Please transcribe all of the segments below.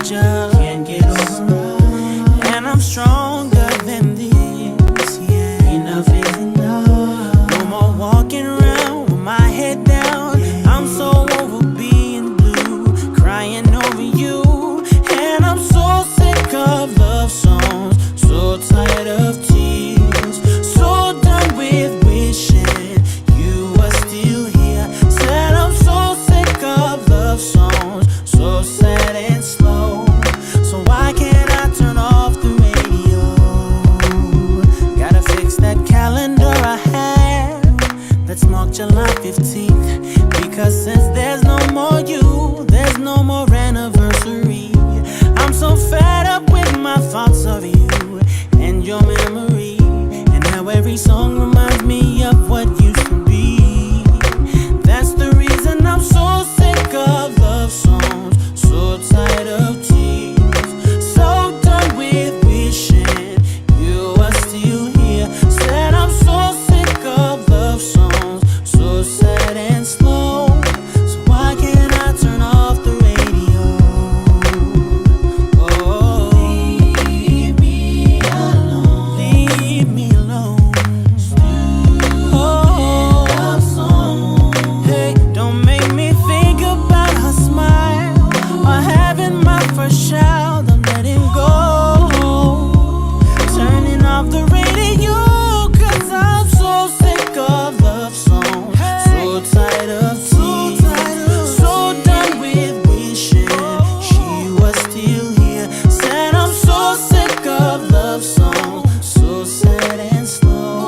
just can't get over us. And I'm stronger than this, yeah. Enough is enough. No more walking around with my head down. I'm so over being blue, crying over you. And I'm so sick of love songs, so tired of tears, so done with wishing you were still here. Said I'm so sick of love songs, so sad and slow. So why can't I turn off the radio? Gotta fix that calendar I have that's marked July 15th. Because since there's no more you, there's no more anniversary. I'm so fed up with my thoughts of you and your memory, and how every song reminds me of what used to be. That's the reason I'm so sick of love songs, so tired of tears, so done with wishing you were still here. Said I'm so sick of love songs, so sad and slow. So why can't I turn off the radio? Oh, leave me alone. Leave me alone. Oh, love song. Hey, don't make me think about her smile or having my first child. I'm letting go, turning off the radio, 'cause I'm so sick of love songs, so tired of tears, so done with wishing she was still here. Said I'm so sick of love songs, so sad and slow.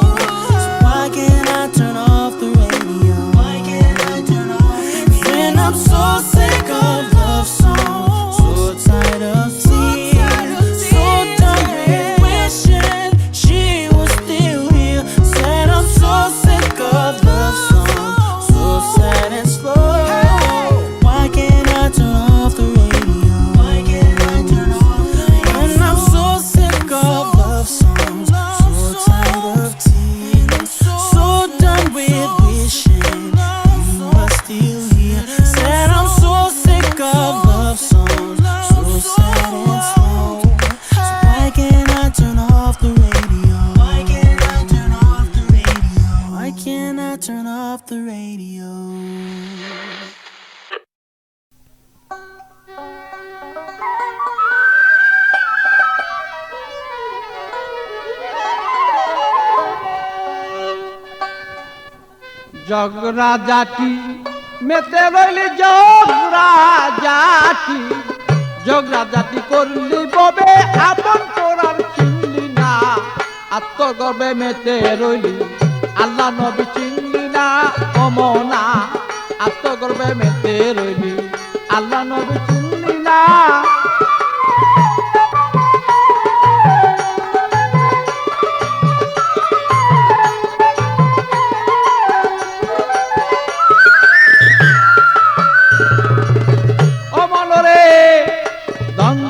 So why can't I turn off the radio? Why can't I turn off? When I'm so sick of love songs, so tired of tears, so done with wishing she was still here. Said I'm so sick of love songs, so sad and slow. Why can't I turn off the radio? Why can't I turn off the radio? When I'm so sick of love songs, so tired of tears, so done with wishing you were still here. Said I'm so sick of love songs, so sad and slow. So why can't I turn off the radio? Why can't I turn off the radio? Why can't I turn off the radio? জগরা জাতি মেতে রইলি জগরা জাতি, জগরা জাতি করলি ববে আপন তোরার চিনলি না। আত্মগর্বে মেতে রইলি আল্লাহ নবী চিনলি না অমনা। আত্মগর্বে মেতে রইলি আল্লাহ নবী চিনলি না।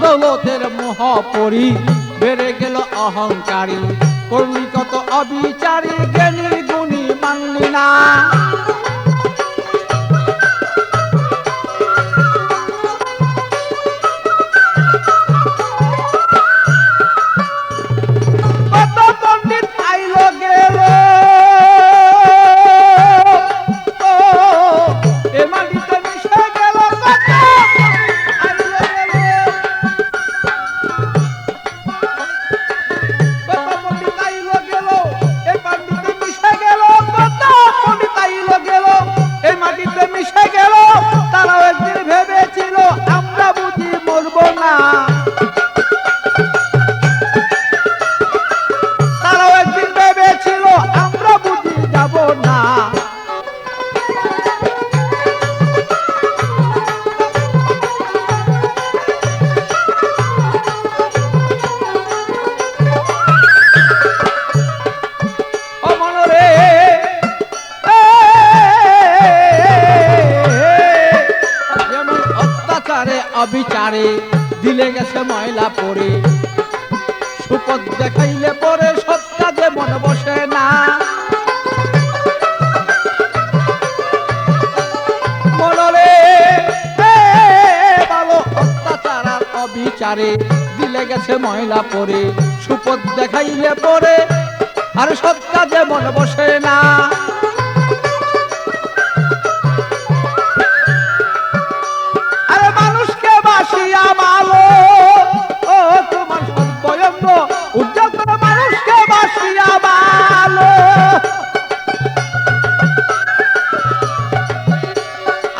দৌলতের মোহ পরি বেড়ে গেল অহংকারী, করলি কত অবিচারী, জ্ঞানী গুণী মানলি না। কত পণ্ডিত আইল গেল, এ মাটিতে মিশে গেল। তারাও একদিন ভেবেছিল আমরা বুঝি মরবো না, তারাও একদিন ভেবেছিল আমরা বুঝি যাব না। অবিচারে দিলে গেছে ময়লা পরে, সুপথ দেখাইলে পরে সৎ কাজে মন বসে না। মনরে ভালো অত্যাচার আর চারে দিলে গেছে ময়লা পরে সুপথ দেখাইলে পরে আর সৎ কাজে মন বসে না আরে মানুষকে বাসিয়া ভালো ও তোমার সর্বয়ঙ্গ উজ্জ্বল করে মানুষকে বাসিয়া ভালো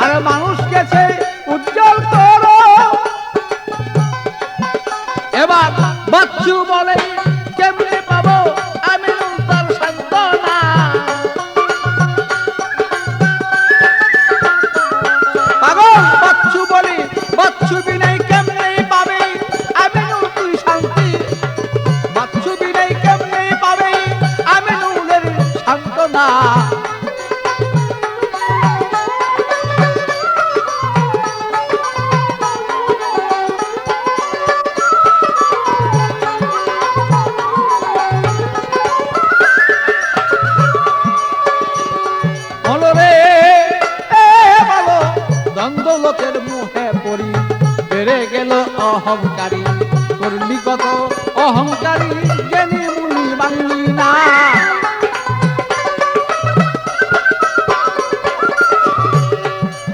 আরে মানুষকে সেই উজ্জ্বল করো এবার বাচ্চু বলে কেমনে পাবো আমি তার সান্ত্বনা পাগল বাচ্চু বলি বাচ্চু বিনাই কেমনে পাবে আমি তুই শান্তি বাচ্চু বিনাই কেমনে পাবে আমি নুলের সান্ত্বনা দ্বন্দ্বলোকের মুহে পড়ি বেড়ে গেল অহংকারী করলি কত অহংকারী জ্ঞানী মুনি মানলি না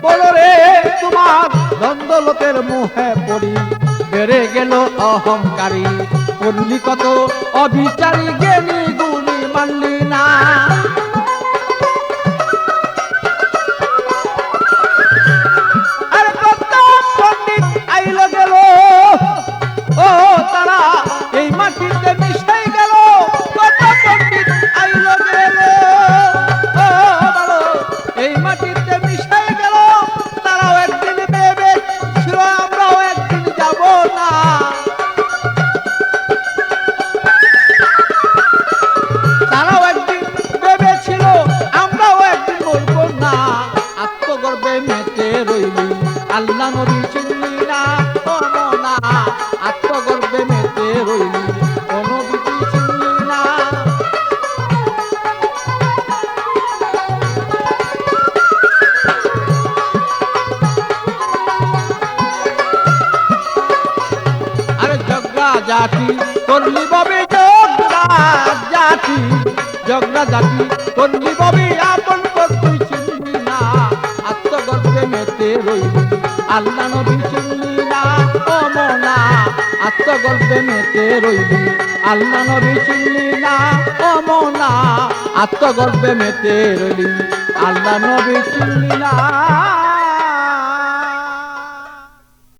বলো রে তোমার দ্বন্দ্বলোকের মুহে পড়ি বেড়ে গেল অহংকারী করলি কত অবিচারী জ্ঞানী গুণী মানলি না ও তারা এই মাটিতে মিশাই গেল কত পণ্ডিত আইল গেল ও বলো এই মাটিতে মিশাই গেল তারাও একদিন ভেবে ছিল আমরাও একদিন যাব না তারাও একদিন ভেবেছিল আমরাও একদিন মরব না আত্মগর্বে মেতে রইলি আল্লাহ নবী চিনলি না না আত্মগর্বে মেতে রইলি কোনো বিধি চিনলি না আরে জগরা জাতি করলি ববে জগরা জাতি জগরা জাতি করলি ববে আপন তুই চিনলি না আত্মগর্বে মেতে রইলি আল্লাহ নবী চিনলি না ও মোনা আত্মগর্বে মেতে রইলি আল্লাহ নবী চিনলি না ও মোনা আত্মগর্বে মেতে রইলি আল্লাহ নবী চিনলি না